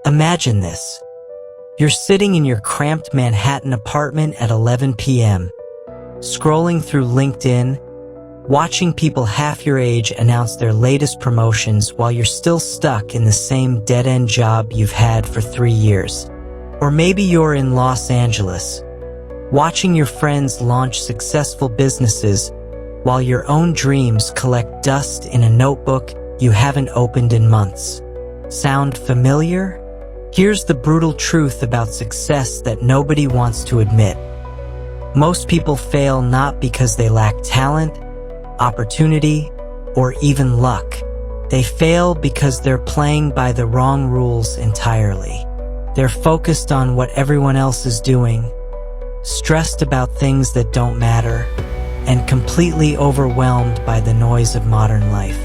Imagine this. You're sitting in your cramped Manhattan apartment at 11 p.m., scrolling through LinkedIn, watching people half your age announce their latest promotions while you're still stuck in the same dead-end job you've had for 3 years. Or maybe you're in Los Angeles, watching your friends launch successful businesses while your own dreams collect dust in a notebook you haven't opened in months. Sound familiar? Here's the brutal truth about success that nobody wants to admit. Most people fail not because they lack talent, opportunity, or even luck. They fail because they're playing by the wrong rules entirely. They're focused on what everyone else is doing, stressed about things that don't matter, and completely overwhelmed by the noise of modern life.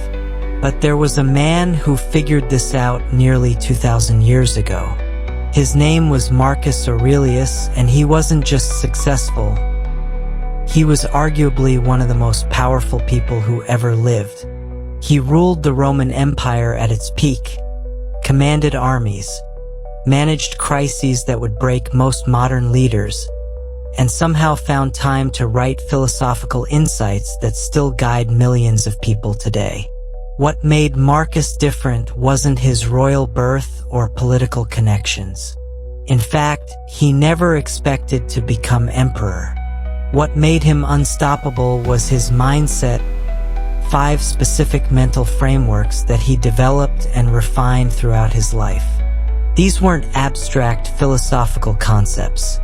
But there was a man who figured this out nearly 2,000 years ago. His name was Marcus Aurelius, and he wasn't just successful. He was arguably one of the most powerful people who ever lived. He ruled the Roman Empire at its peak, commanded armies, managed crises that would break most modern leaders, and somehow found time to write philosophical insights that still guide millions of people today. What made Marcus different wasn't his royal birth or political connections. In fact, he never expected to become emperor. What made him unstoppable was his mindset, 5 specific mental frameworks that he developed and refined throughout his life. These weren't abstract philosophical concepts.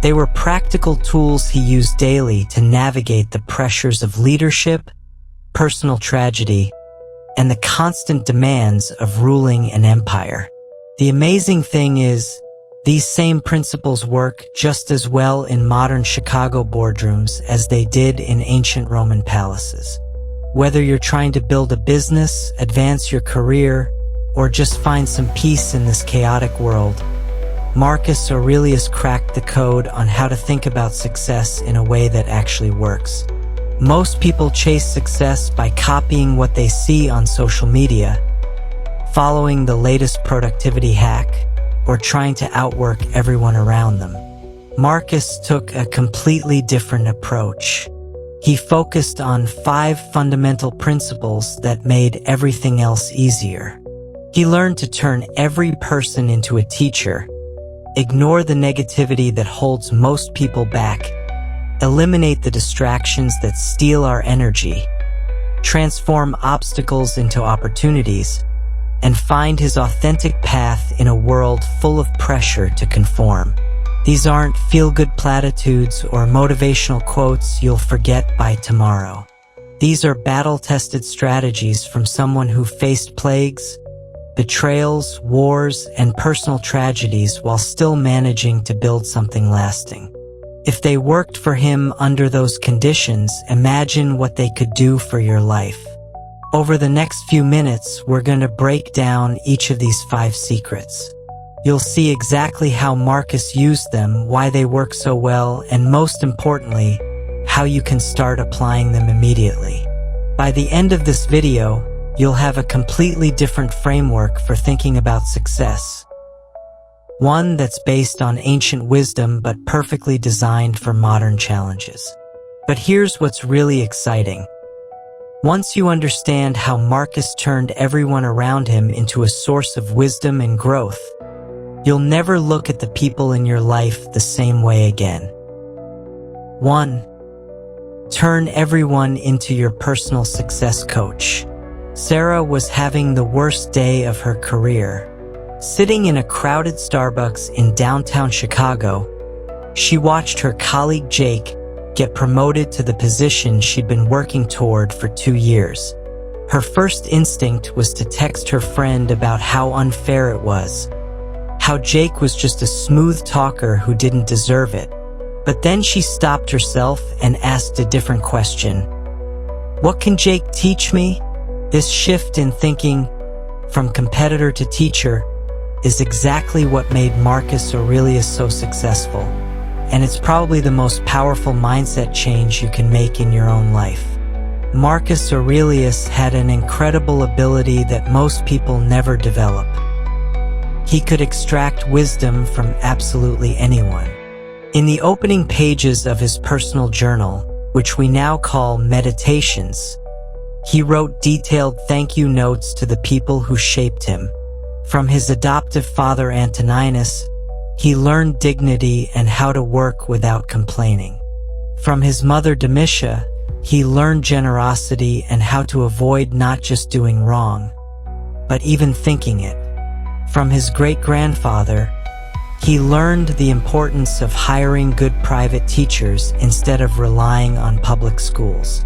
They were practical tools he used daily to navigate the pressures of leadership, personal tragedy, and the constant demands of ruling an empire. The amazing thing is, these same principles work just as well in modern Chicago boardrooms as they did in ancient Roman palaces. Whether you're trying to build a business, advance your career, or just find some peace in this chaotic world, Marcus Aurelius cracked the code on how to think about success in a way that actually works. Most people chase success by copying what they see on social media, following the latest productivity hack, or trying to outwork everyone around them. Marcus took a completely different approach. He focused on 5 fundamental principles that made everything else easier. He learned to turn every person into a teacher, ignore the negativity that holds most people back, eliminate the distractions that steal our energy, transform obstacles into opportunities, and find his authentic path in a world full of pressure to conform. These aren't feel-good platitudes or motivational quotes you'll forget by tomorrow. These are battle-tested strategies from someone who faced plagues, betrayals, wars, and personal tragedies while still managing to build something lasting. If they worked for him under those conditions, imagine what they could do for your life. Over the next few minutes, we're going to break down each of these 5 secrets. You'll see exactly how Marcus used them, why they work so well, and most importantly, how you can start applying them immediately. By the end of this video, you'll have a completely different framework for thinking about success. One that's based on ancient wisdom but perfectly designed for modern challenges. But here's what's really exciting. Once you understand how Marcus turned everyone around him into a source of wisdom and growth, you'll never look at the people in your life the same way again. 1. Turn everyone into your personal success coach. Sarah was having the worst day of her career. Sitting in a crowded Starbucks in downtown Chicago, she watched her colleague Jake get promoted to the position she'd been working toward for 2 years. Her first instinct was to text her friend about how unfair it was, how Jake was just a smooth talker who didn't deserve it. But then she stopped herself and asked a different question. What can Jake teach me? This shift in thinking, from competitor to teacher, is exactly what made Marcus Aurelius so successful, and it's probably the most powerful mindset change you can make in your own life. Marcus Aurelius had an incredible ability that most people never develop. He could extract wisdom from absolutely anyone. In the opening pages of his personal journal, which we now call Meditations, he wrote detailed thank you notes to the people who shaped him. From his adoptive father Antoninus, he learned dignity and how to work without complaining. From his mother Domitia, he learned generosity and how to avoid not just doing wrong, but even thinking it. From his great-grandfather, he learned the importance of hiring good private teachers instead of relying on public schools.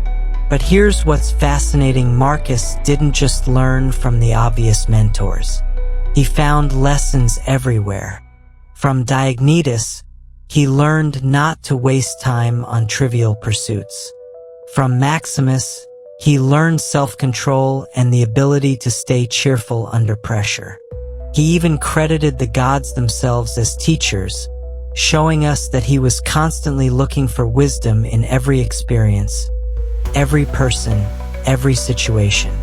But here's what's fascinating: Marcus didn't just learn from the obvious mentors. He found lessons everywhere. From Diognetus, he learned not to waste time on trivial pursuits. From Maximus, he learned self-control and the ability to stay cheerful under pressure. He even credited the gods themselves as teachers, showing us that he was constantly looking for wisdom in every experience, every person, every situation.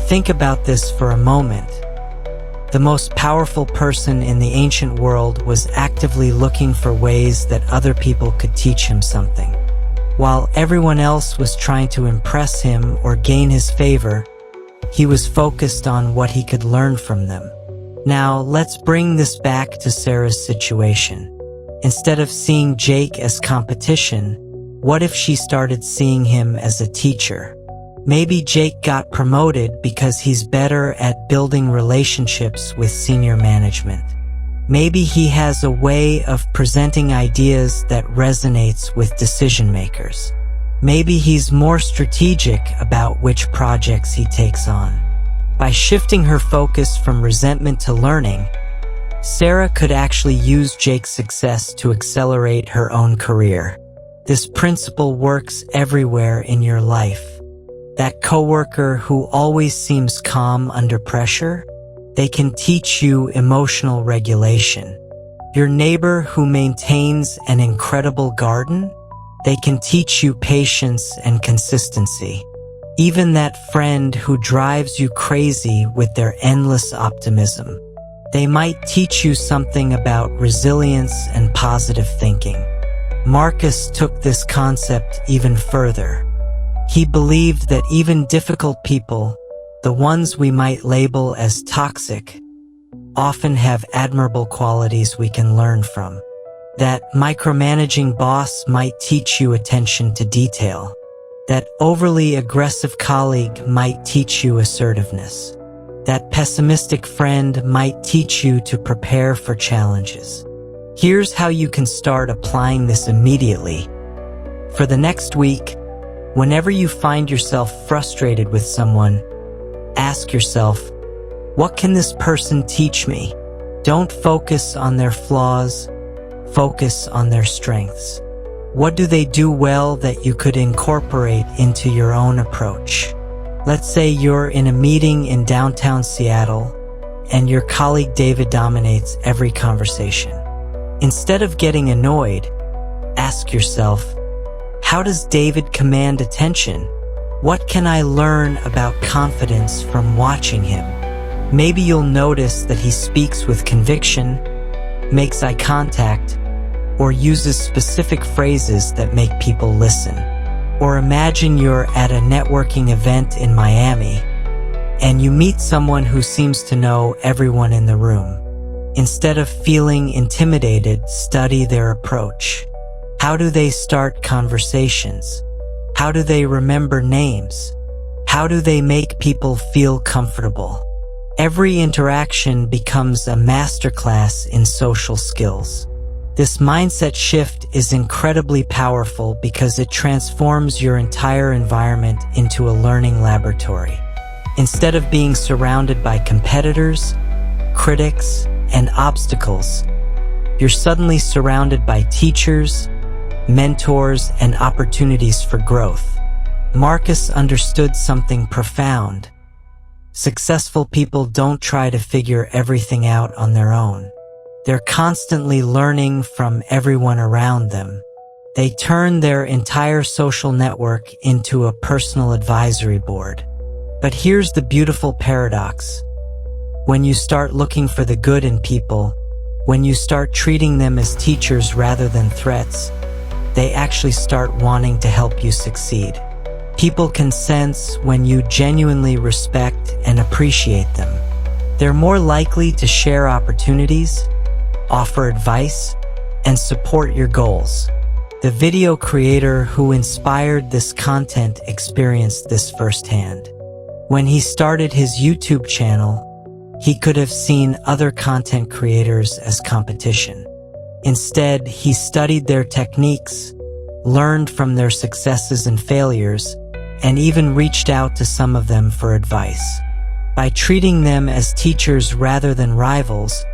Think about this for a moment. The most powerful person in the ancient world was actively looking for ways that other people could teach him something. While everyone else was trying to impress him or gain his favor, he was focused on what he could learn from them. Now, let's bring this back to Sarah's situation. Instead of seeing Jake as competition, what if she started seeing him as a teacher? Maybe Jake got promoted because he's better at building relationships with senior management. Maybe he has a way of presenting ideas that resonates with decision makers. Maybe he's more strategic about which projects he takes on. By shifting her focus from resentment to learning, Sarah could actually use Jake's success to accelerate her own career. This principle works everywhere in your life. That coworker who always seems calm under pressure, they can teach you emotional regulation. Your neighbor who maintains an incredible garden, they can teach you patience and consistency. Even that friend who drives you crazy with their endless optimism, they might teach you something about resilience and positive thinking. Marcus took this concept even further. He believed that even difficult people, the ones we might label as toxic, often have admirable qualities we can learn from. That micromanaging boss might teach you attention to detail. That overly aggressive colleague might teach you assertiveness. That pessimistic friend might teach you to prepare for challenges. Here's how you can start applying this immediately. For the next week, whenever you find yourself frustrated with someone, ask yourself, what can this person teach me? Don't focus on their flaws, focus on their strengths. What do they do well that you could incorporate into your own approach? Let's say you're in a meeting in downtown Seattle, and your colleague David dominates every conversation. Instead of getting annoyed, ask yourself, how does David command attention? What can I learn about confidence from watching him? Maybe you'll notice that he speaks with conviction, makes eye contact, or uses specific phrases that make people listen. Or imagine you're at a networking event in Miami, and you meet someone who seems to know everyone in the room. Instead of feeling intimidated, study their approach. How do they start conversations? How do they remember names? How do they make people feel comfortable? Every interaction becomes a masterclass in social skills. This mindset shift is incredibly powerful because it transforms your entire environment into a learning laboratory. Instead of being surrounded by competitors, critics, and obstacles, you're suddenly surrounded by teachers, mentors, and opportunities for growth. Marcus understood something profound. Successful people don't try to figure everything out on their own. They're constantly learning from everyone around them. They turn their entire social network into a personal advisory board. But here's the beautiful paradox. When you start looking for the good in people, when you start treating them as teachers rather than threats, they actually start wanting to help you succeed. People can sense when you genuinely respect and appreciate them. They're more likely to share opportunities, offer advice, and support your goals. The video creator who inspired this content experienced this firsthand. When he started his YouTube channel, he could have seen other content creators as competition. Instead, he studied their techniques, learned from their successes and failures, and even reached out to some of them for advice. By treating them as teachers rather than rivals,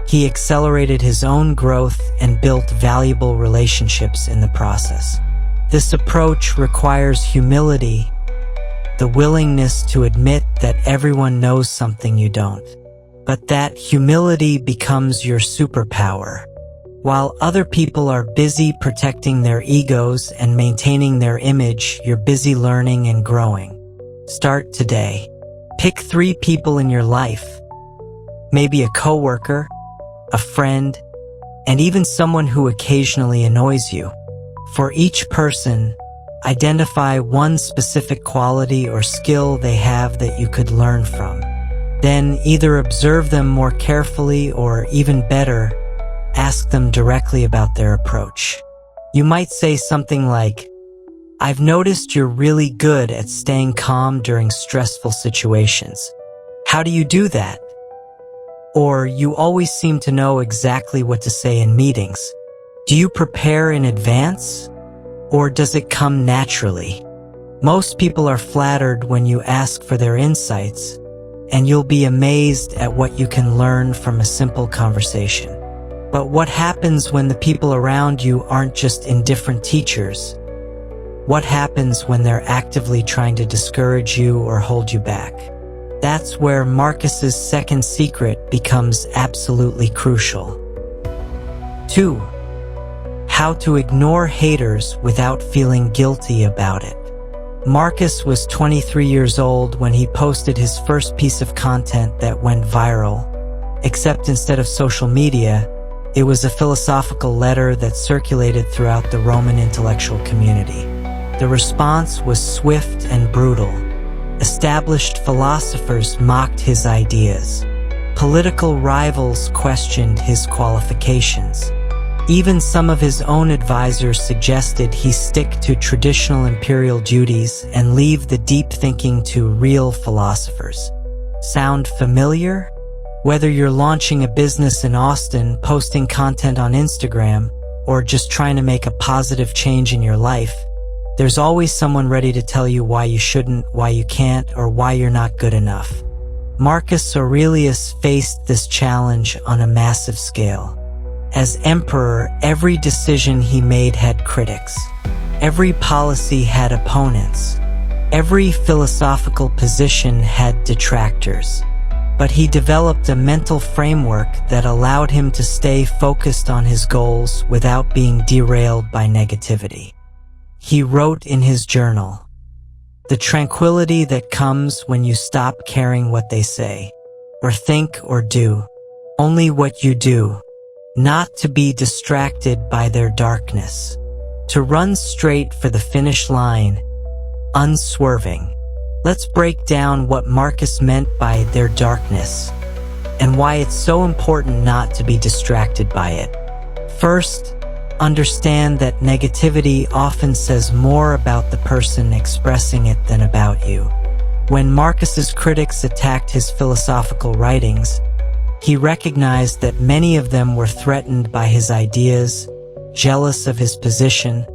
he accelerated his own growth and built valuable relationships in the process. This approach requires humility, the willingness to admit that everyone knows something you don't. But that humility becomes your superpower. While other people are busy protecting their egos and maintaining their image, you're busy learning and growing. Start today. Pick 3 people in your life, maybe a coworker, a friend, and even someone who occasionally annoys you. For each person, identify one specific quality or skill they have that you could learn from. Then either observe them more carefully or, even better, ask them directly about their approach. You might say something like, "I've noticed you're really good at staying calm during stressful situations. How do you do that?" Or, "You always seem to know exactly what to say in meetings. Do you prepare in advance? Or does it come naturally?" Most people are flattered when you ask for their insights, and you'll be amazed at what you can learn from a simple conversation. But what happens when the people around you aren't just indifferent teachers? What happens when they're actively trying to discourage you or hold you back? That's where Marcus's second secret becomes absolutely crucial. 2. How to ignore haters without feeling guilty about it. Marcus was 23 years old when he posted his first piece of content that went viral, except instead of social media, it was a philosophical letter that circulated throughout the Roman intellectual community. The response was swift and brutal. Established philosophers mocked his ideas. Political rivals questioned his qualifications. Even some of his own advisors suggested he stick to traditional imperial duties and leave the deep thinking to real philosophers. Sound familiar? Whether you're launching a business in Austin, posting content on Instagram, or just trying to make a positive change in your life, there's always someone ready to tell you why you shouldn't, why you can't, or why you're not good enough. Marcus Aurelius faced this challenge on a massive scale. As emperor, every decision he made had critics. Every policy had opponents. Every philosophical position had detractors. But he developed a mental framework that allowed him to stay focused on his goals without being derailed by negativity. He wrote in his journal, "The tranquility that comes when you stop caring what they say, or think or do, only what you do. Not to be distracted by their darkness. To run straight for the finish line, unswerving." Let's break down what Marcus meant by their darkness, and why it's so important not to be distracted by it. First, understand that negativity often says more about the person expressing it than about you. When Marcus's critics attacked his philosophical writings, he recognized that many of them were threatened by his ideas, jealous of his position,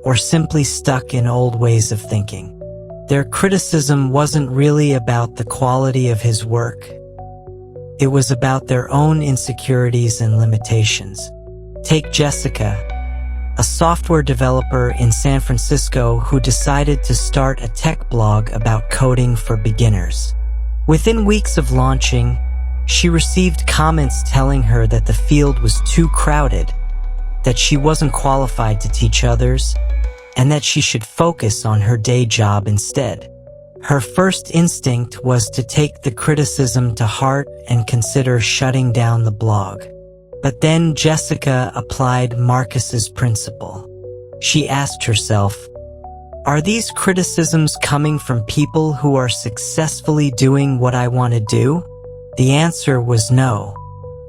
or simply stuck in old ways of thinking. Their criticism wasn't really about the quality of his work. It was about their own insecurities and limitations. Take Jessica, a software developer in San Francisco who decided to start a tech blog about coding for beginners. Within weeks of launching, she received comments telling her that the field was too crowded, that she wasn't qualified to teach others, and that she should focus on her day job instead. Her first instinct was to take the criticism to heart and consider shutting down the blog. But then Jessica applied Marcus's principle. She asked herself, are these criticisms coming from people who are successfully doing what I want to do? The answer was no.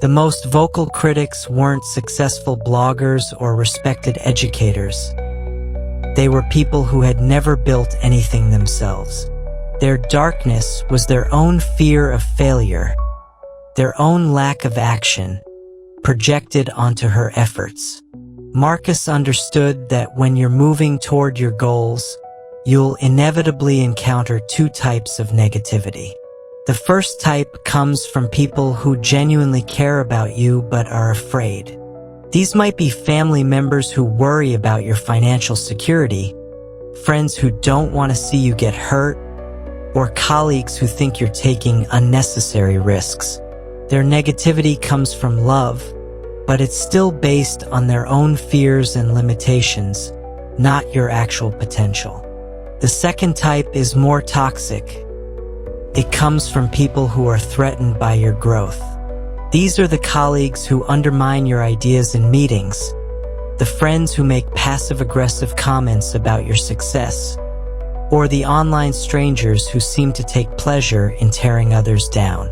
The most vocal critics weren't successful bloggers or respected educators. They were people who had never built anything themselves. Their darkness was their own fear of failure, their own lack of action, projected onto her efforts. Marcus understood that when you're moving toward your goals, you'll inevitably encounter two types of negativity. The first type comes from people who genuinely care about you but are afraid. These might be family members who worry about your financial security, friends who don't want to see you get hurt, or colleagues who think you're taking unnecessary risks. Their negativity comes from love, but it's still based on their own fears and limitations, not your actual potential. The second type is more toxic. It comes from people who are threatened by your growth. These are the colleagues who undermine your ideas in meetings, the friends who make passive-aggressive comments about your success, or the online strangers who seem to take pleasure in tearing others down.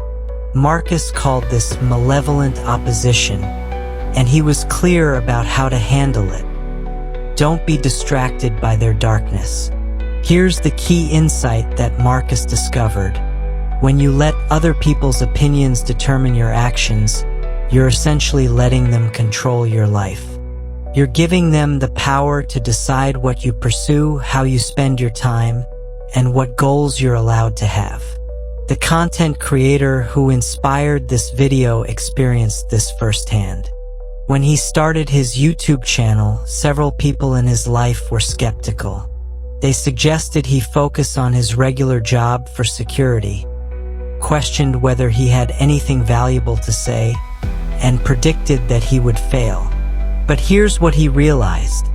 Marcus called this malevolent opposition, and he was clear about how to handle it. Don't be distracted by their darkness. Here's the key insight that Marcus discovered. When you let other people's opinions determine your actions, you're essentially letting them control your life. You're giving them the power to decide what you pursue, how you spend your time, and what goals you're allowed to have. The content creator who inspired this video experienced this firsthand. When he started his YouTube channel, several people in his life were skeptical. They suggested he focus on his regular job for security, questioned whether he had anything valuable to say, and predicted that he would fail. But here's what he realized.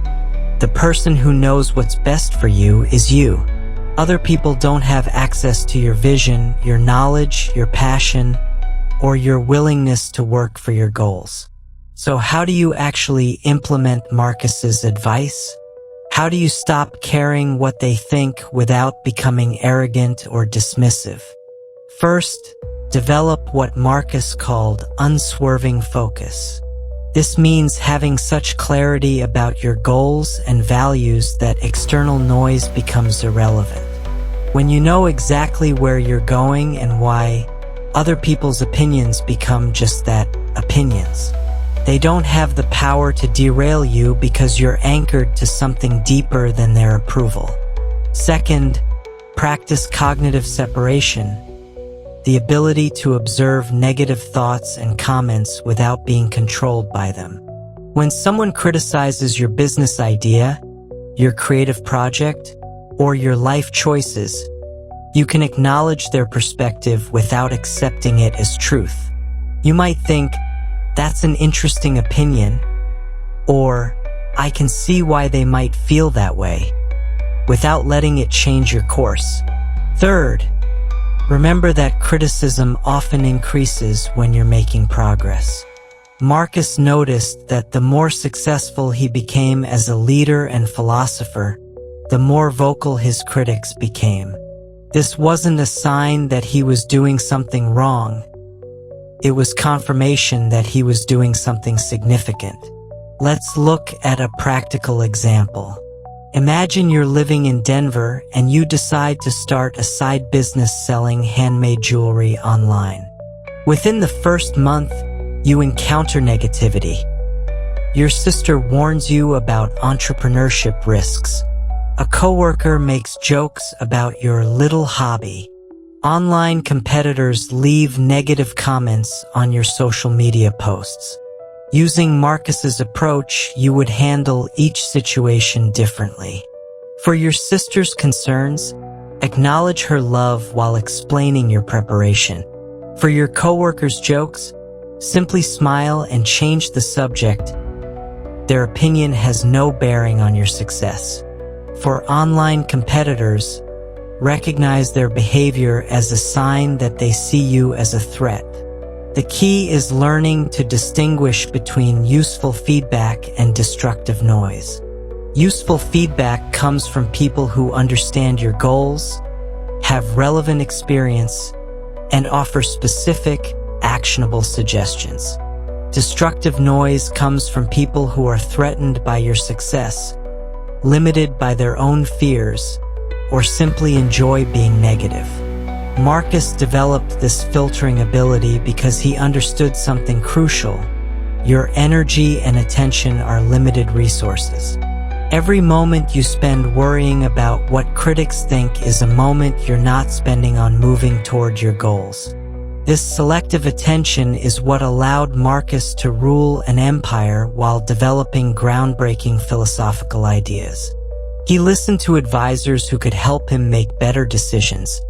The person who knows what's best for you is you. Other people don't have access to your vision, your knowledge, your passion, or your willingness to work for your goals. So how do you actually implement Marcus's advice? How do you stop caring what they think without becoming arrogant or dismissive? First, develop what Marcus called unswerving focus. This means having such clarity about your goals and values that external noise becomes irrelevant. When you know exactly where you're going and why, other people's opinions become just that, opinions. They don't have the power to derail you because you're anchored to something deeper than their approval. Second, practice cognitive separation. The ability to observe negative thoughts and comments without being controlled by them. When someone criticizes your business idea, your creative project, or your life choices, you can acknowledge their perspective without accepting it as truth. You might think, that's an interesting opinion, or I can see why they might feel that way, without letting it change your course. Third, remember that criticism often increases when you're making progress. Marcus noticed that the more successful he became as a leader and philosopher, the more vocal his critics became. This wasn't a sign that he was doing something wrong. It was confirmation that he was doing something significant. Let's look at a practical example. Imagine you're living in Denver and you decide to start a side business selling handmade jewelry online. Within the first month, you encounter negativity. Your sister warns you about entrepreneurship risks. A coworker makes jokes about your little hobby. Online competitors leave negative comments on your social media posts. Using Marcus's approach, you would handle each situation differently. For your sister's concerns, acknowledge her love while explaining your preparation. For your coworker's jokes, simply smile and change the subject. Their opinion has no bearing on your success. For online competitors, recognize their behavior as a sign that they see you as a threat. The key is learning to distinguish between useful feedback and destructive noise. Useful feedback comes from people who understand your goals, have relevant experience, and offer specific, actionable suggestions. Destructive noise comes from people who are threatened by your success, limited by their own fears, or simply enjoy being negative. Marcus developed this filtering ability because he understood something crucial. Your energy and attention are limited resources. Every moment you spend worrying about what critics think is a moment you're not spending on moving toward your goals. This selective attention is what allowed Marcus to rule an empire while developing groundbreaking philosophical ideas. He listened to advisors who could help him make better decisions,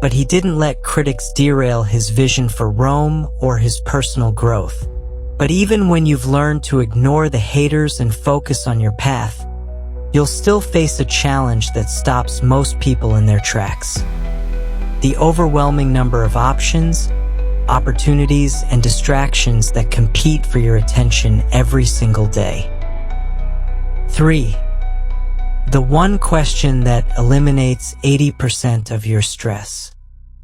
but he didn't let critics derail his vision for Rome or his personal growth. But even when you've learned to ignore the haters and focus on your path, you'll still face a challenge that stops most people in their tracks. The overwhelming number of options, opportunities, and distractions that compete for your attention every single day. 3. The one question that eliminates 80% of your stress.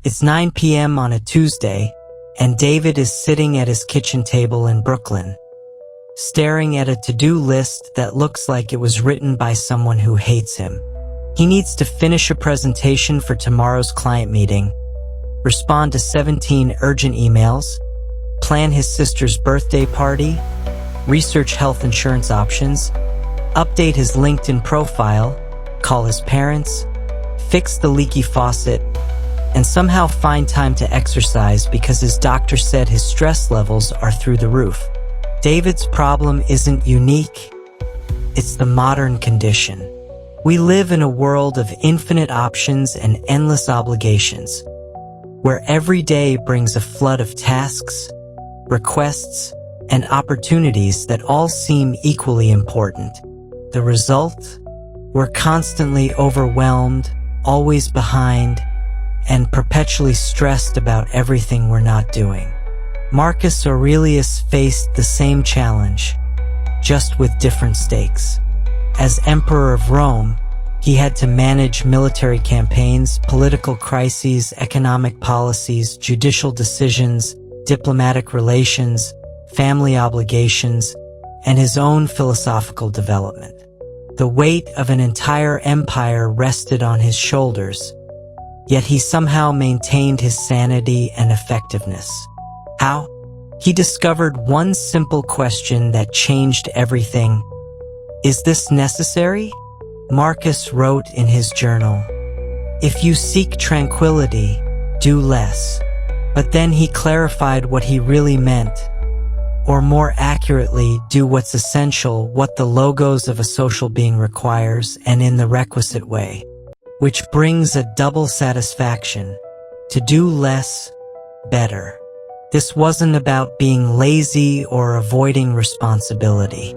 It's 9 p.m. on a Tuesday, and David is sitting at his kitchen table in Brooklyn, staring at a to-do list that looks like it was written by someone who hates him. He needs to finish a presentation for tomorrow's client meeting, respond to 17 urgent emails, plan his sister's birthday party, research health insurance options, update his LinkedIn profile, call his parents, fix the leaky faucet, and somehow find time to exercise because his doctor said his stress levels are through the roof. David's problem isn't unique, it's the modern condition. We live in a world of infinite options and endless obligations, where every day brings a flood of tasks, requests, and opportunities that all seem equally important. The result? We're constantly overwhelmed, always behind, and perpetually stressed about everything we're not doing. Marcus Aurelius faced the same challenge, just with different stakes. As Emperor of Rome, he had to manage military campaigns, political crises, economic policies, judicial decisions, diplomatic relations, family obligations, and his own philosophical development. The weight of an entire empire rested on his shoulders, yet he somehow maintained his sanity and effectiveness. How? He discovered one simple question that changed everything. Is this necessary? Marcus wrote in his journal, "If you seek tranquility, do less." But then he clarified what he really meant, or more accurately, do what's essential, what the logos of a social being requires, and in the requisite way, which brings a double satisfaction: to do less, better. This wasn't about being lazy or avoiding responsibility.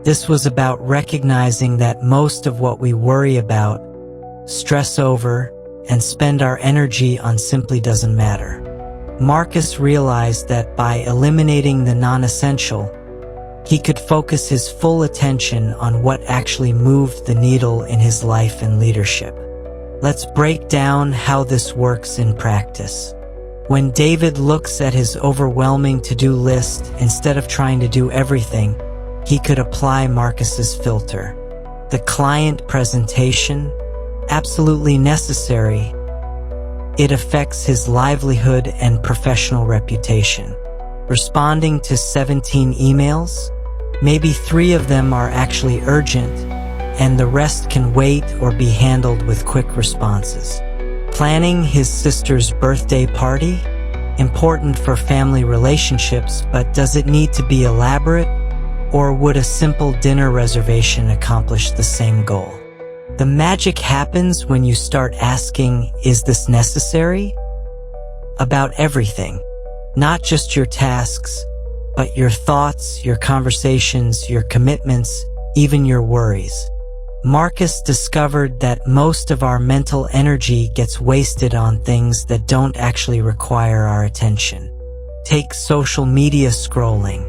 This was about recognizing that most of what we worry about, stress over, and spend our energy on simply doesn't matter. Marcus realized that by eliminating the non-essential, he could focus his full attention on what actually moved the needle in his life and leadership. Let's break down how this works in practice. When David looks at his overwhelming to-do list, instead of trying to do everything, he could apply Marcus's filter. The client presentation? Absolutely necessary. It affects his livelihood and professional reputation. Responding to 17 emails? Maybe 3 of them are actually urgent, and the rest can wait or be handled with quick responses. Planning his sister's birthday party? Important for family relationships, but does it need to be elaborate? Or would a simple dinner reservation accomplish the same goal? The magic happens when you start asking, is this necessary? About everything, not just your tasks, but your thoughts, your conversations, your commitments, even your worries. Marcus discovered that most of our mental energy gets wasted on things that don't actually require our attention. Take social media scrolling.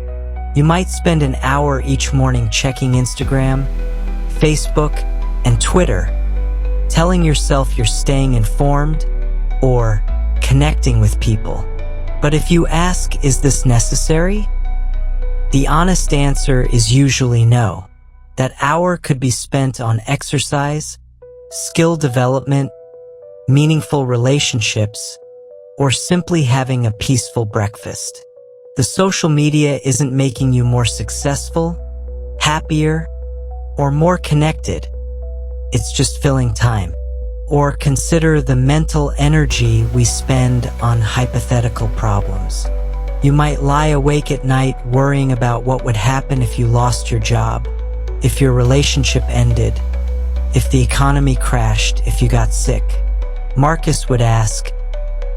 You might spend an hour each morning checking Instagram, Facebook, and Twitter, telling yourself you're staying informed or connecting with people. But if you ask, is this necessary? The honest answer is usually no. That hour could be spent on exercise, skill development, meaningful relationships, or simply having a peaceful breakfast. The social media isn't making you more successful, happier, or more connected. It's just filling time. Or consider the mental energy we spend on hypothetical problems. You might lie awake at night worrying about what would happen if you lost your job, if your relationship ended, if the economy crashed, if you got sick. Marcus would ask,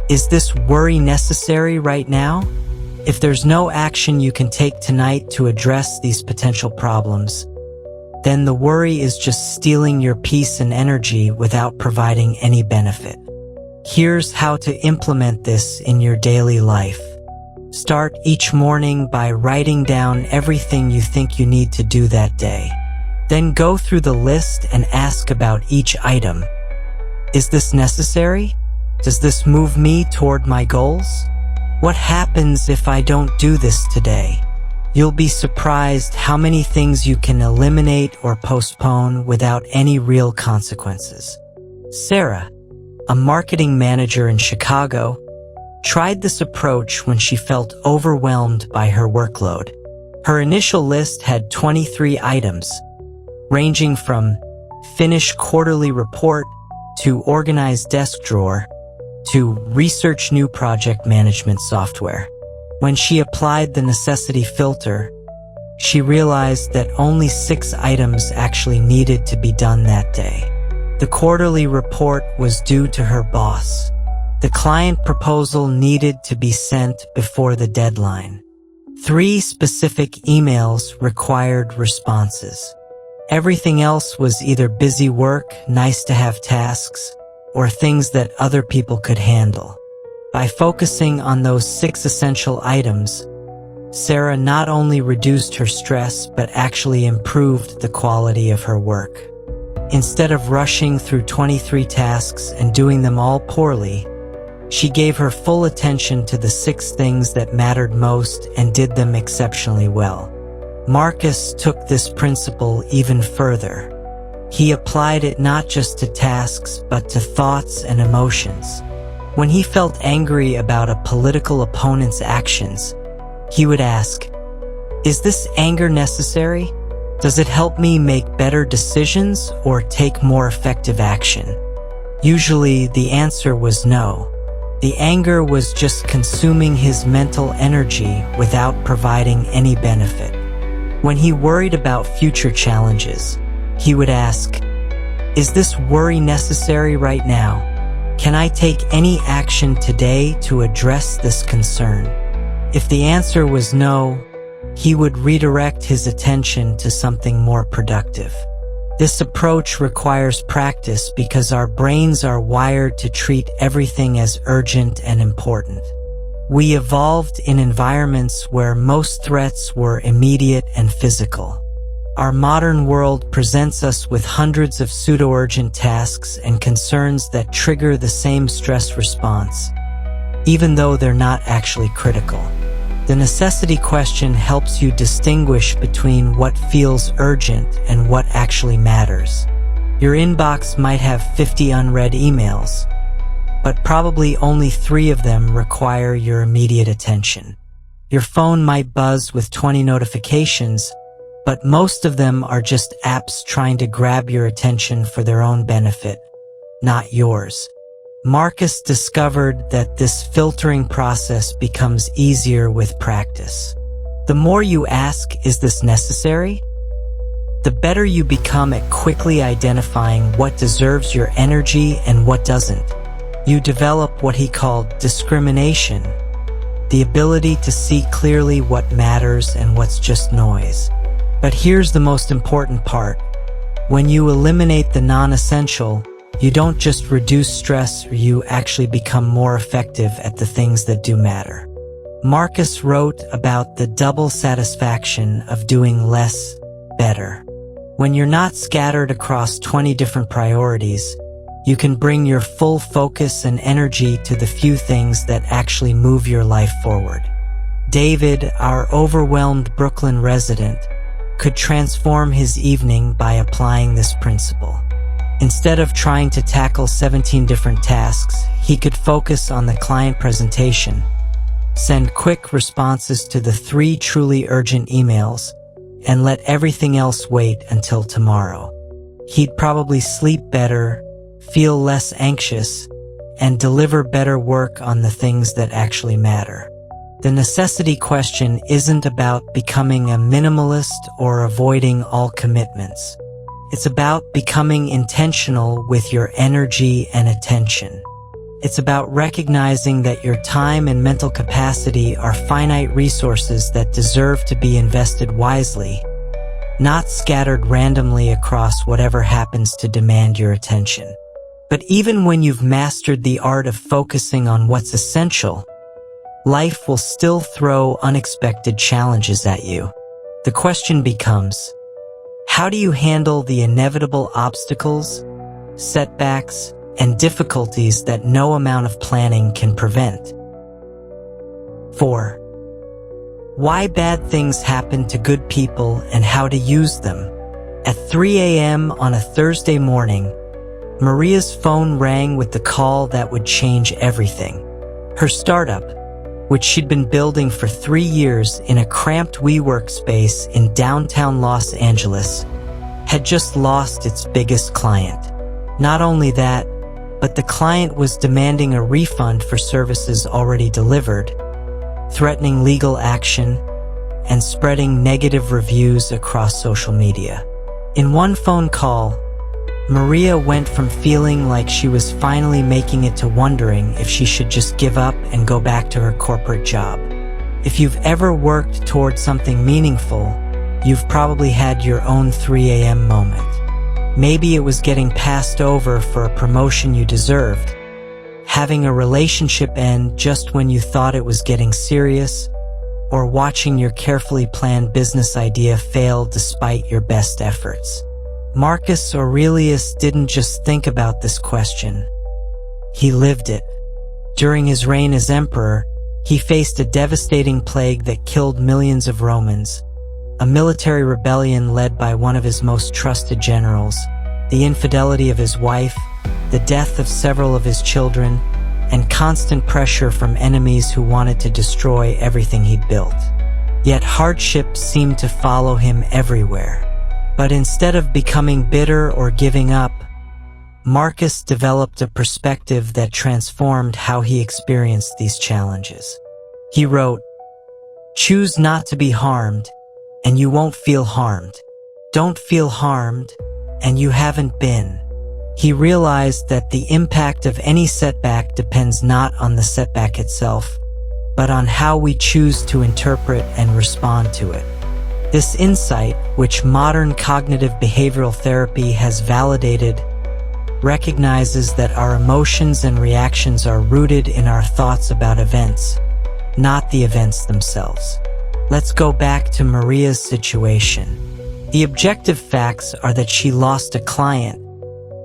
is this worry necessary right now? If there's no action you can take tonight to address these potential problems, then the worry is just stealing your peace and energy without providing any benefit. Here's how to implement this in your daily life. Start each morning by writing down everything you think you need to do that day. Then go through the list and ask about each item. Is this necessary? Does this move me toward my goals? What happens if I don't do this today? You'll be surprised how many things you can eliminate or postpone without any real consequences. Sarah, a marketing manager in Chicago, tried this approach when she felt overwhelmed by her workload. Her initial list had 23 items, ranging from finish quarterly report to organize desk drawer to research new project management software. When she applied the necessity filter, she realized that only 6 items actually needed to be done that day. The quarterly report was due to her boss. The client proposal needed to be sent before the deadline. 3 specific emails required responses. Everything else was either busy work, nice-to-have tasks, or things that other people could handle. By focusing on those 6 essential items, Sarah not only reduced her stress but actually improved the quality of her work. Instead of rushing through 23 tasks and doing them all poorly, she gave her full attention to the 6 things that mattered most and did them exceptionally well. Marcus took this principle even further. He applied it not just to tasks, but to thoughts and emotions. When he felt angry about a political opponent's actions, he would ask, is this anger necessary? Does it help me make better decisions or take more effective action? Usually the answer was no. The anger was just consuming his mental energy without providing any benefit. When he worried about future challenges, he would ask, is this worry necessary right now? Can I take any action today to address this concern? If the answer was no, he would redirect his attention to something more productive. This approach requires practice because our brains are wired to treat everything as urgent and important. We evolved in environments where most threats were immediate and physical. Our modern world presents us with hundreds of pseudo-urgent tasks and concerns that trigger the same stress response, even though they're not actually critical. The necessity question helps you distinguish between what feels urgent and what actually matters. Your inbox might have 50 unread emails, but probably only 3 of them require your immediate attention. Your phone might buzz with 20 notifications, but most of them are just apps trying to grab your attention for their own benefit, not yours. Marcus discovered that this filtering process becomes easier with practice. The more you ask, is this necessary? The better you become at quickly identifying what deserves your energy and what doesn't. You develop what he called discrimination, the ability to see clearly what matters and what's just noise. But here's the most important part. When you eliminate the non-essential, you don't just reduce stress, you actually become more effective at the things that do matter. Marcus wrote about the double satisfaction of doing less better. When you're not scattered across 20 different priorities, you can bring your full focus and energy to the few things that actually move your life forward. David, our overwhelmed Brooklyn resident, could transform his evening by applying this principle. Instead of trying to tackle 17 different tasks, he could focus on the client presentation, send quick responses to the 3 truly urgent emails, and let everything else wait until tomorrow. He'd probably sleep better, feel less anxious, and deliver better work on the things that actually matter. The necessity question isn't about becoming a minimalist or avoiding all commitments. It's about becoming intentional with your energy and attention. It's about recognizing that your time and mental capacity are finite resources that deserve to be invested wisely, not scattered randomly across whatever happens to demand your attention. But even when you've mastered the art of focusing on what's essential, life will still throw unexpected challenges at you. The question becomes, how do you handle the inevitable obstacles, setbacks, and difficulties that no amount of planning can prevent? 4. Why bad things happen to good people and how to use them. At 3 a.m. on a Thursday morning, Maria's phone rang with the call that would change everything. Her startup, which she'd been building for 3 years in a cramped WeWork space in downtown Los Angeles, had just lost its biggest client. Not only that, but the client was demanding a refund for services already delivered, threatening legal action, and spreading negative reviews across social media. In one phone call, Maria went from feeling like she was finally making it to wondering if she should just give up and go back to her corporate job. If you've ever worked towards something meaningful, you've probably had your own 3 a.m. moment. Maybe it was getting passed over for a promotion you deserved, having a relationship end just when you thought it was getting serious, or watching your carefully planned business idea fail despite your best efforts. Marcus Aurelius didn't just think about this question. He lived it. During his reign as emperor, he faced a devastating plague that killed millions of Romans, a military rebellion led by one of his most trusted generals, the infidelity of his wife, the death of several of his children, and constant pressure from enemies who wanted to destroy everything he'd built. Yet hardship seemed to follow him everywhere. But instead of becoming bitter or giving up, Marcus developed a perspective that transformed how he experienced these challenges. He wrote, "Choose not to be harmed, and you won't feel harmed. Don't feel harmed, and you haven't been." He realized that the impact of any setback depends not on the setback itself, but on how we choose to interpret and respond to it. This insight, which modern cognitive behavioral therapy has validated, recognizes that our emotions and reactions are rooted in our thoughts about events, not the events themselves. Let's go back to Maria's situation. The objective facts are that she lost a client,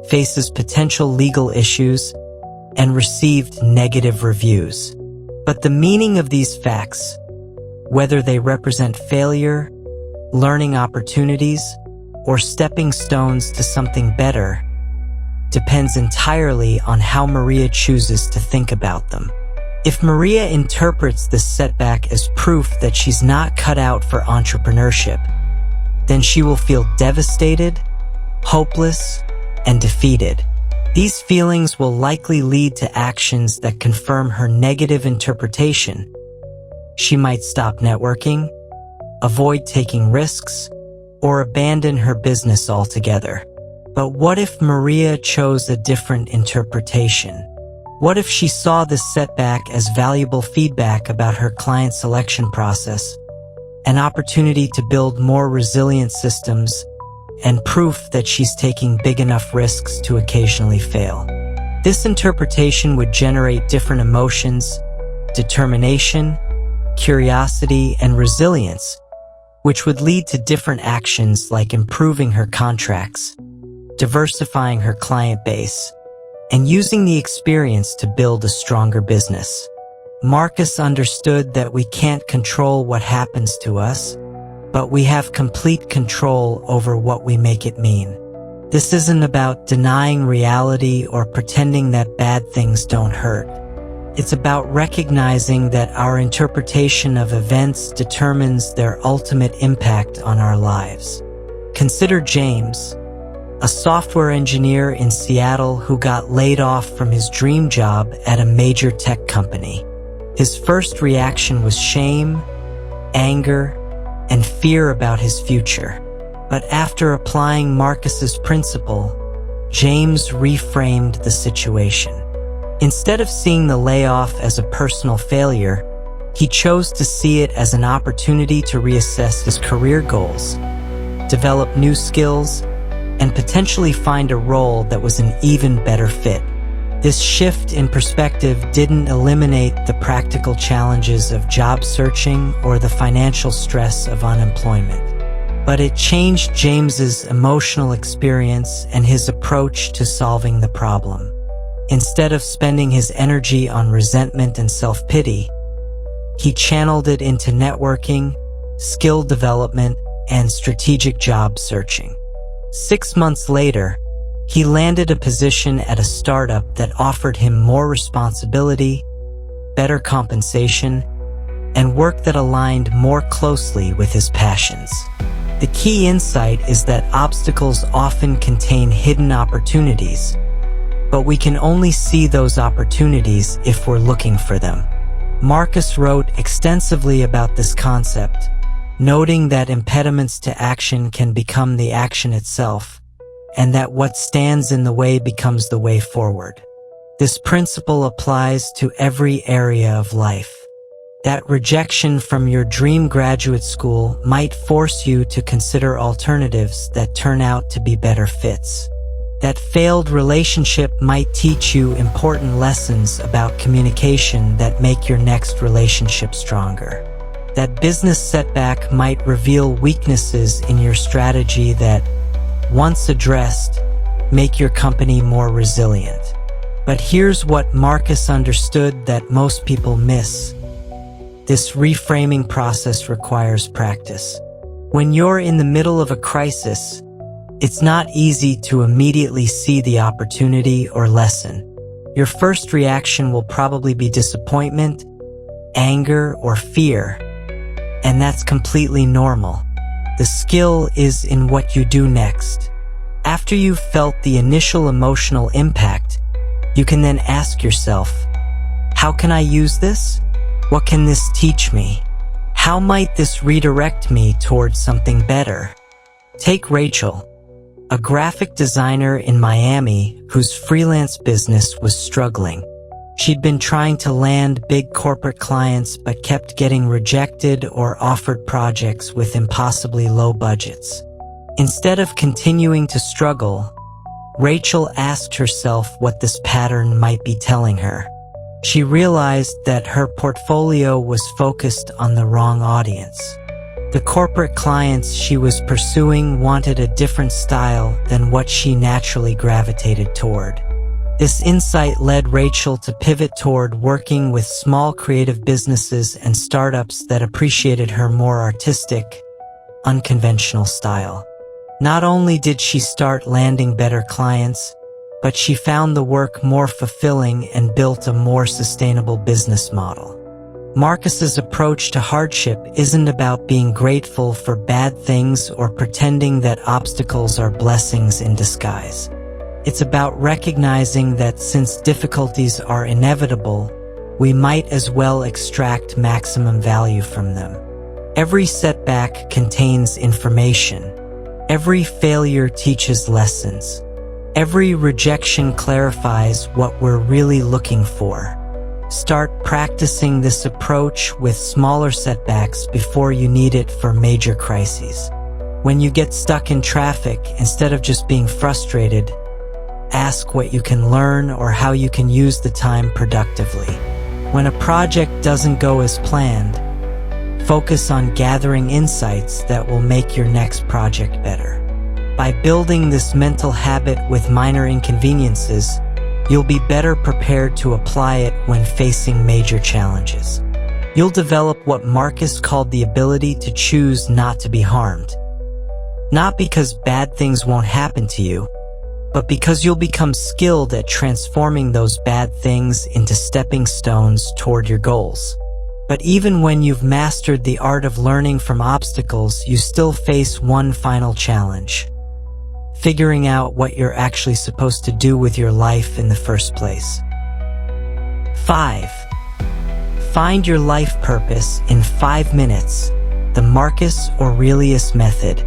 faces potential legal issues, and received negative reviews. But the meaning of these facts, whether they represent failure, learning opportunities, or stepping stones to something better, depends entirely on how Maria chooses to think about them. If Maria interprets this setback as proof that she's not cut out for entrepreneurship, then she will feel devastated, hopeless, and defeated. These feelings will likely lead to actions that confirm her negative interpretation. She might stop networking, avoid taking risks, or abandon her business altogether. But what if Maria chose a different interpretation? What if she saw this setback as valuable feedback about her client selection process, an opportunity to build more resilient systems, and proof that she's taking big enough risks to occasionally fail. This interpretation would generate different emotions, determination, curiosity, and resilience, which would lead to different actions like improving her contracts, diversifying her client base, and using the experience to build a stronger business. Marcus understood that we can't control what happens to us, but we have complete control over what we make it mean. This isn't about denying reality or pretending that bad things don't hurt. It's about recognizing that our interpretation of events determines their ultimate impact on our lives. Consider James, a software engineer in Seattle who got laid off from his dream job at a major tech company. His first reaction was shame, anger, and fear about his future. But after applying Marcus's principle, James reframed the situation. Instead of seeing the layoff as a personal failure, he chose to see it as an opportunity to reassess his career goals, develop new skills, and potentially find a role that was an even better fit. This shift in perspective didn't eliminate the practical challenges of job searching or the financial stress of unemployment, but it changed James's emotional experience and his approach to solving the problem. Instead of spending his energy on resentment and self-pity, he channeled it into networking, skill development, and strategic job searching. 6 months later, he landed a position at a startup that offered him more responsibility, better compensation, and work that aligned more closely with his passions. The key insight is that obstacles often contain hidden opportunities, but we can only see those opportunities if we're looking for them. Marcus wrote extensively about this concept, noting that impediments to action can become the action itself, and that what stands in the way becomes the way forward. This principle applies to every area of life. That rejection from your dream graduate school might force you to consider alternatives that turn out to be better fits. That failed relationship might teach you important lessons about communication that make your next relationship stronger. That business setback might reveal weaknesses in your strategy that, once addressed, make your company more resilient. But here's what Marcus understood that most people miss. This reframing process requires practice. When you're in the middle of a crisis, it's not easy to immediately see the opportunity or lesson. Your first reaction will probably be disappointment, anger, or fear, and that's completely normal. The skill is in what you do next. After you've felt the initial emotional impact, you can then ask yourself, how can I use this? What can this teach me? How might this redirect me towards something better? Take Rachel, a graphic designer in Miami whose freelance business was struggling. She'd been trying to land big corporate clients but kept getting rejected or offered projects with impossibly low budgets. Instead of continuing to struggle, Rachel asked herself what this pattern might be telling her. She realized that her portfolio was focused on the wrong audience. The corporate clients she was pursuing wanted a different style than what she naturally gravitated toward. This insight led Rachel to pivot toward working with small creative businesses and startups that appreciated her more artistic, unconventional style. Not only did she start landing better clients, but she found the work more fulfilling and built a more sustainable business model. Marcus's approach to hardship isn't about being grateful for bad things or pretending that obstacles are blessings in disguise. It's about recognizing that since difficulties are inevitable, we might as well extract maximum value from them. Every setback contains information. Every failure teaches lessons. Every rejection clarifies what we're really looking for. Start practicing this approach with smaller setbacks before you need it for major crises. When you get stuck in traffic, instead of just being frustrated, ask what you can learn or how you can use the time productively. When a project doesn't go as planned, focus on gathering insights that will make your next project better. By building this mental habit with minor inconveniences, you'll be better prepared to apply it when facing major challenges. You'll develop what Marcus called the ability to choose not to be harmed. Not because bad things won't happen to you, but because you'll become skilled at transforming those bad things into stepping stones toward your goals. But even when you've mastered the art of learning from obstacles, you still face one final challenge: figuring out what you're actually supposed to do with your life in the first place. 5. Find your life purpose in 5 minutes, the Marcus Aurelius method.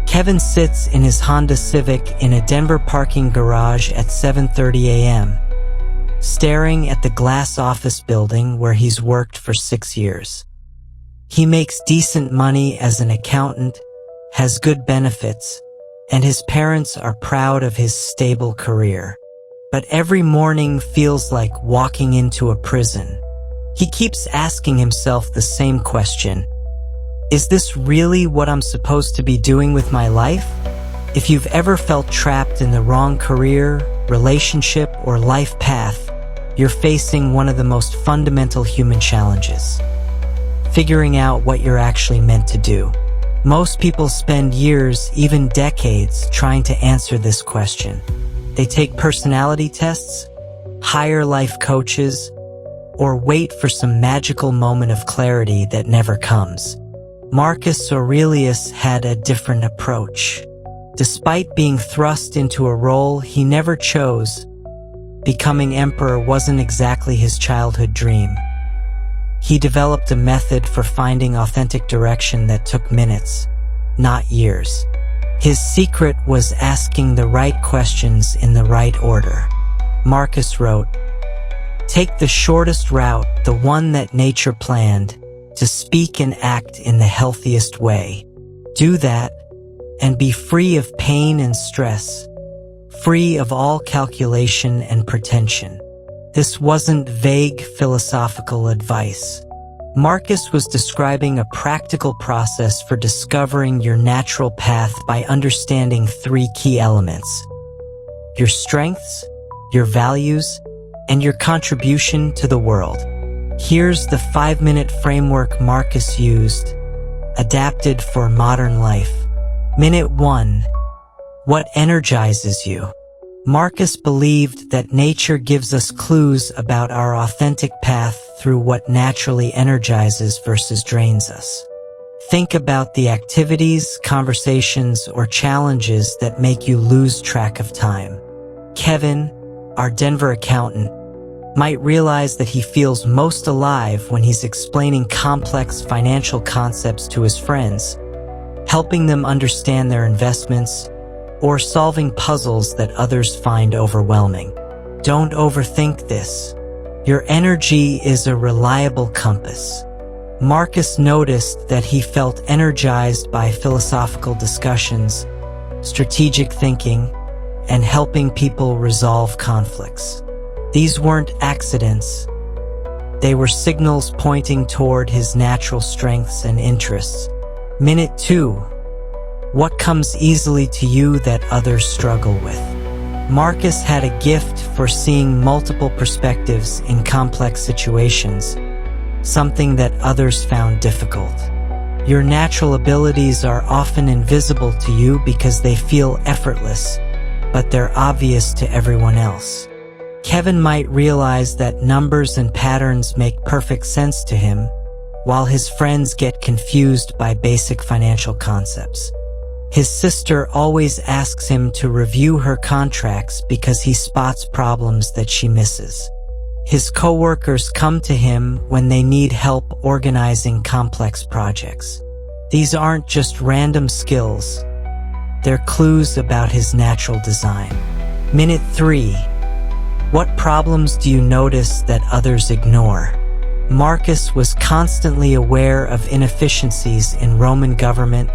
Kevin sits in his Honda Civic in a Denver parking garage at 7:30 a.m., staring at the glass office building where he's worked for 6 years. He makes decent money as an accountant, has good benefits, and his parents are proud of his stable career. But every morning feels like walking into a prison. He keeps asking himself the same question: is this really what I'm supposed to be doing with my life? If you've ever felt trapped in the wrong career, relationship, or life path, you're facing one of the most fundamental human challenges: figuring out what you're actually meant to do. Most people spend years, even decades, trying to answer this question. They take personality tests, hire life coaches, or wait for some magical moment of clarity that never comes. Marcus Aurelius had a different approach. Despite being thrust into a role he never chose, becoming emperor wasn't exactly his childhood dream. He developed a method for finding authentic direction that took minutes, not years. His secret was asking the right questions in the right order. Marcus wrote, "Take the shortest route, the one that nature planned, to speak and act in the healthiest way. Do that, and be free of pain and stress, free of all calculation and pretension." This wasn't vague philosophical advice. Marcus was describing a practical process for discovering your natural path by understanding 3 key elements: your strengths, your values, and your contribution to the world. Here's the 5-minute framework Marcus used, adapted for modern life. Minute 1. What energizes you? Marcus believed that nature gives us clues about our authentic path through what naturally energizes versus drains us. Think about the activities, conversations, or challenges that make you lose track of time. Kevin, our Denver accountant, might realize that he feels most alive when he's explaining complex financial concepts to his friends, helping them understand their investments, or solving puzzles that others find overwhelming. Don't overthink this. Your energy is a reliable compass. Marcus noticed that he felt energized by philosophical discussions, strategic thinking, and helping people resolve conflicts. These weren't accidents. They were signals pointing toward his natural strengths and interests. Minute 2. What comes easily to you that others struggle with? Marcus had a gift for seeing multiple perspectives in complex situations, something that others found difficult. Your natural abilities are often invisible to you because they feel effortless, but they're obvious to everyone else. Kevin might realize that numbers and patterns make perfect sense to him, while his friends get confused by basic financial concepts. His sister always asks him to review her contracts because he spots problems that she misses. His coworkers come to him when they need help organizing complex projects. These aren't just random skills. They're clues about his natural design. Minute 3. What problems do you notice that others ignore? Marcus was constantly aware of inefficiencies in Roman government,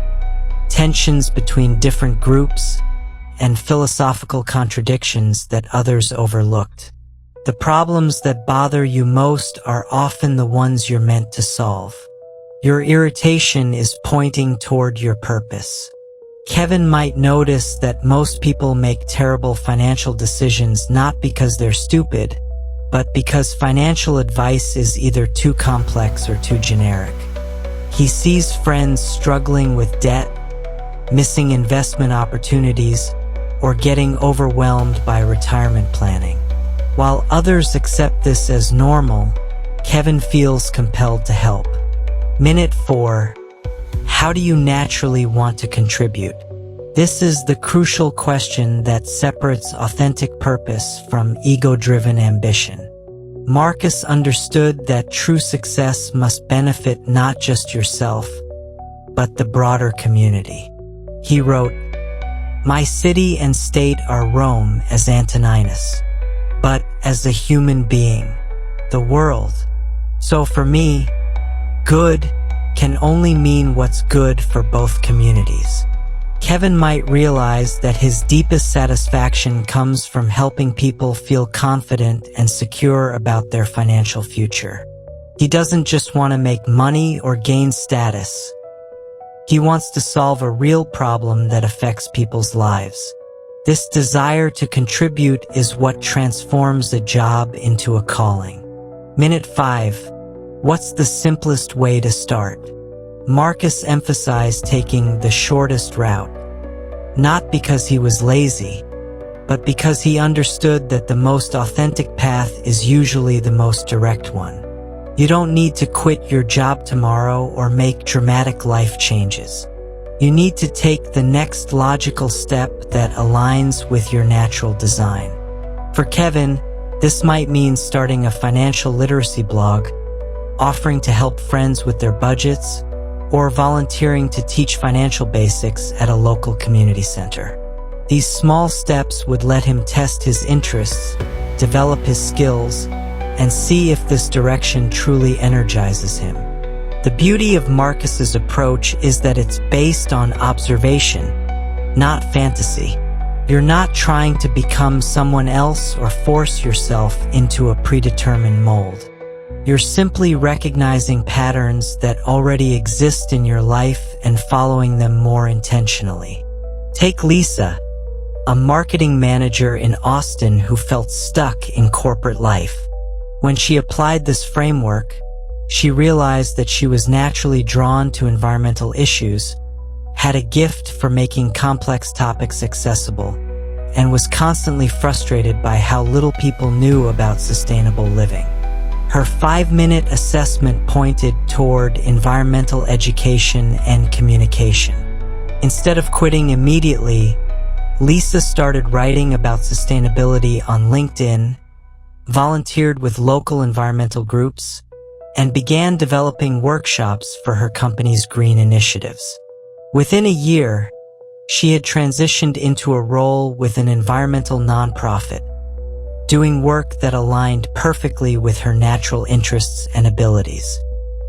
tensions between different groups, and philosophical contradictions that others overlooked. The problems that bother you most are often the ones you're meant to solve. Your irritation is pointing toward your purpose. Kevin might notice that most people make terrible financial decisions not because they're stupid, but because financial advice is either too complex or too generic. He sees friends struggling with debt, missing investment opportunities, or getting overwhelmed by retirement planning. While others accept this as normal, Kevin feels compelled to help. Minute 4. How do you naturally want to contribute? This is the crucial question that separates authentic purpose from ego-driven ambition. Marcus understood that true success must benefit not just yourself, but the broader community. He wrote, "My city and state are Rome as Antoninus, but as a human being, the world. So for me, good can only mean what's good for both communities." Kevin might realize that his deepest satisfaction comes from helping people feel confident and secure about their financial future. He doesn't just want to make money or gain status. He wants to solve a real problem that affects people's lives. This desire to contribute is what transforms a job into a calling. Minute 5. What's the simplest way to start? Marcus emphasized taking the shortest route, not because he was lazy, but because he understood that the most authentic path is usually the most direct one. You don't need to quit your job tomorrow or make dramatic life changes. You need to take the next logical step that aligns with your natural design. For Kevin, this might mean starting a financial literacy blog, offering to help friends with their budgets, or volunteering to teach financial basics at a local community center. These small steps would let him test his interests, develop his skills, and see if this direction truly energizes him. The beauty of Marcus's approach is that it's based on observation, not fantasy. You're not trying to become someone else or force yourself into a predetermined mold. You're simply recognizing patterns that already exist in your life and following them more intentionally. Take Lisa, a marketing manager in Austin who felt stuck in corporate life. When she applied this framework, she realized that she was naturally drawn to environmental issues, had a gift for making complex topics accessible, and was constantly frustrated by how little people knew about sustainable living. Her 5-minute assessment pointed toward environmental education and communication. Instead of quitting immediately, Lisa started writing about sustainability on LinkedIn, volunteered with local environmental groups, and began developing workshops for her company's green initiatives. Within a year, she had transitioned into a role with an environmental nonprofit, doing work that aligned perfectly with her natural interests and abilities.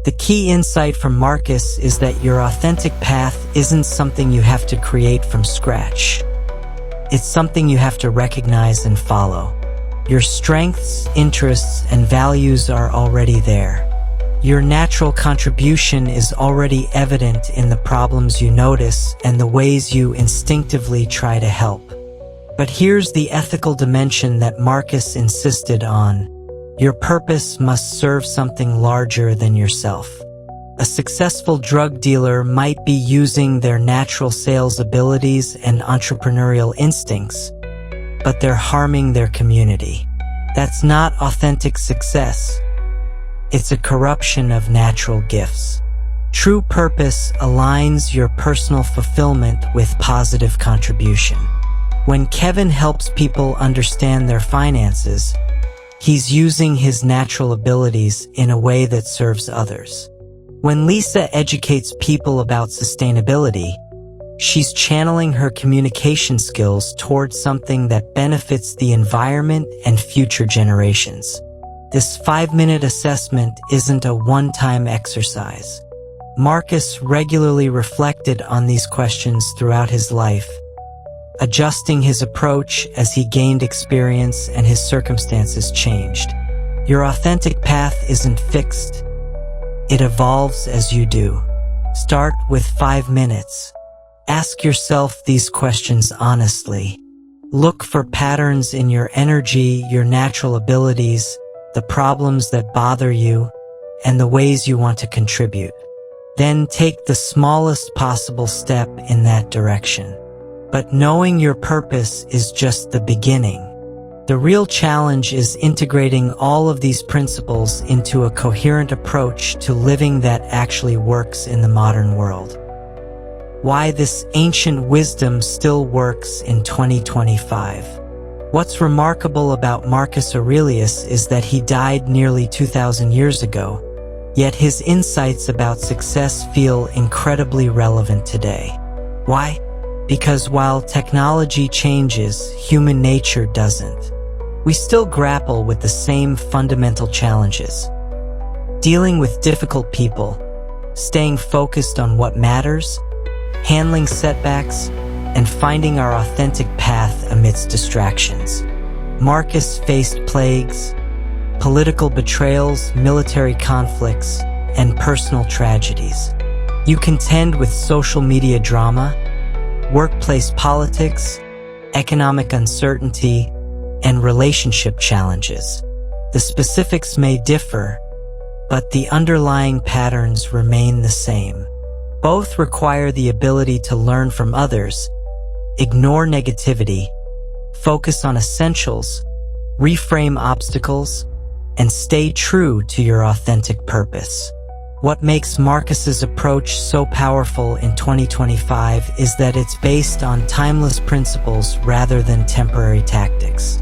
The key insight from Marcus is that your authentic path isn't something you have to create from scratch. It's something you have to recognize and follow. Your strengths, interests, and values are already there. Your natural contribution is already evident in the problems you notice and the ways you instinctively try to help. But here's the ethical dimension that Marcus insisted on. Your purpose must serve something larger than yourself. A successful drug dealer might be using their natural sales abilities and entrepreneurial instincts, but they're harming their community. That's not authentic success. It's a corruption of natural gifts. True purpose aligns your personal fulfillment with positive contribution. When Kevin helps people understand their finances, he's using his natural abilities in a way that serves others. When Lisa educates people about sustainability, she's channeling her communication skills towards something that benefits the environment and future generations. This 5-minute assessment isn't a one-time exercise. Marcus regularly reflected on these questions throughout his life, adjusting his approach as he gained experience and his circumstances changed. Your authentic path isn't fixed. It evolves as you do. Start with 5 minutes. Ask yourself these questions honestly. Look for patterns in your energy, your natural abilities, the problems that bother you, and the ways you want to contribute. Then take the smallest possible step in that direction. But knowing your purpose is just the beginning. The real challenge is integrating all of these principles into a coherent approach to living that actually works in the modern world. Why this ancient wisdom still works in 2025. What's remarkable about Marcus Aurelius is that he died nearly 2,000 years ago, yet his insights about success feel incredibly relevant today. Why? Because while technology changes, human nature doesn't. We still grapple with the same fundamental challenges. Dealing with difficult people, staying focused on what matters, handling setbacks, and finding our authentic path amidst distractions. Marcus faced plagues, political betrayals, military conflicts, and personal tragedies. You contend with social media drama, workplace politics, economic uncertainty, and relationship challenges. The specifics may differ, but the underlying patterns remain the same. Both require the ability to learn from others, ignore negativity, focus on essentials, reframe obstacles, and stay true to your authentic purpose. What makes Marcus's approach so powerful in 2025 is that it's based on timeless principles rather than temporary tactics.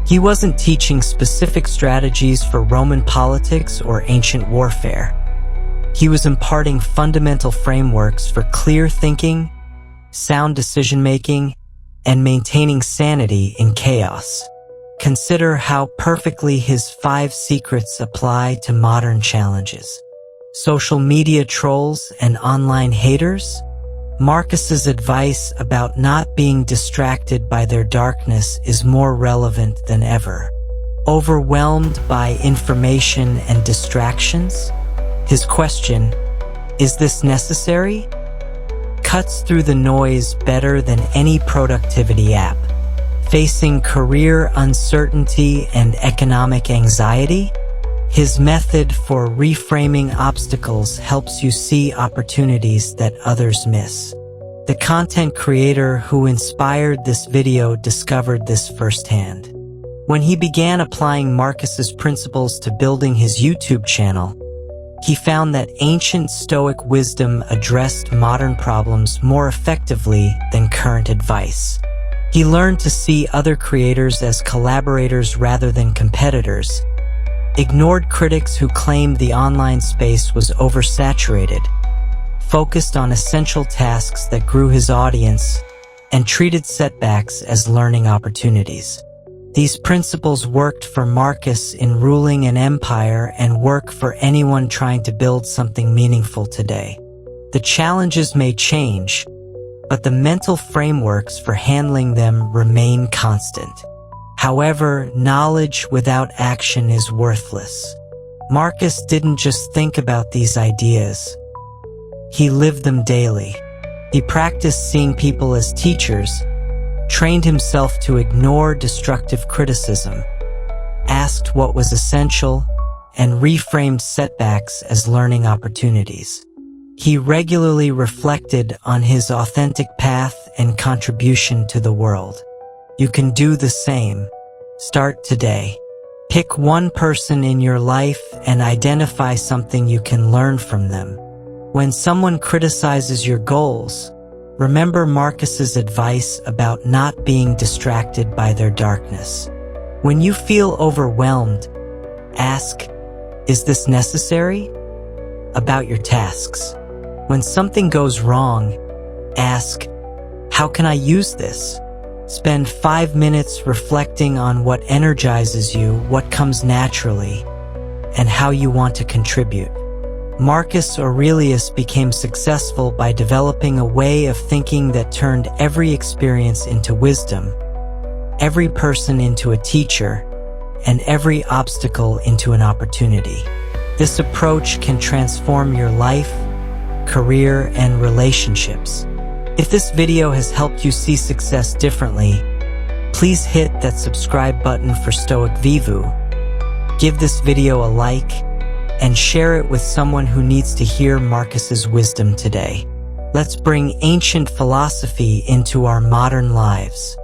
He wasn't teaching specific strategies for Roman politics or ancient warfare. He was imparting fundamental frameworks for clear thinking, sound decision-making, and maintaining sanity in chaos. Consider how perfectly his 5 secrets apply to modern challenges. Social media trolls and online haters? Marcus's advice about not being distracted by their darkness is more relevant than ever. Overwhelmed by information and distractions? His question, is this necessary? Cuts through the noise better than any productivity app. Facing career uncertainty and economic anxiety? His method for reframing obstacles helps you see opportunities that others miss. The content creator who inspired this video discovered this firsthand. When he began applying Marcus's principles to building his YouTube channel, he found that ancient Stoic wisdom addressed modern problems more effectively than current advice. He learned to see other creators as collaborators rather than competitors, ignored critics who claimed the online space was oversaturated, focused on essential tasks that grew his audience, and treated setbacks as learning opportunities. These principles worked for Marcus in ruling an empire and work for anyone trying to build something meaningful today. The challenges may change, but the mental frameworks for handling them remain constant. However, knowledge without action is worthless. Marcus didn't just think about these ideas. He lived them daily. He practiced seeing people as teachers, trained himself to ignore destructive criticism, asked what was essential, and reframed setbacks as learning opportunities. He regularly reflected on his authentic path and contribution to the world. You can do the same. Start today. Pick one person in your life and identify something you can learn from them. When someone criticizes your goals, remember Marcus's advice about not being distracted by their darkness. When you feel overwhelmed, ask, is this necessary? About your tasks. When something goes wrong, ask, how can I use this? Spend 5 minutes reflecting on what energizes you, what comes naturally, and how you want to contribute. Marcus Aurelius became successful by developing a way of thinking that turned every experience into wisdom, every person into a teacher, and every obstacle into an opportunity. This approach can transform your life, career, and relationships. If this video has helped you see success differently, please hit that subscribe button for Stoic Vivu. Give this video a like, and share it with someone who needs to hear Marcus's wisdom today. Let's bring ancient philosophy into our modern lives.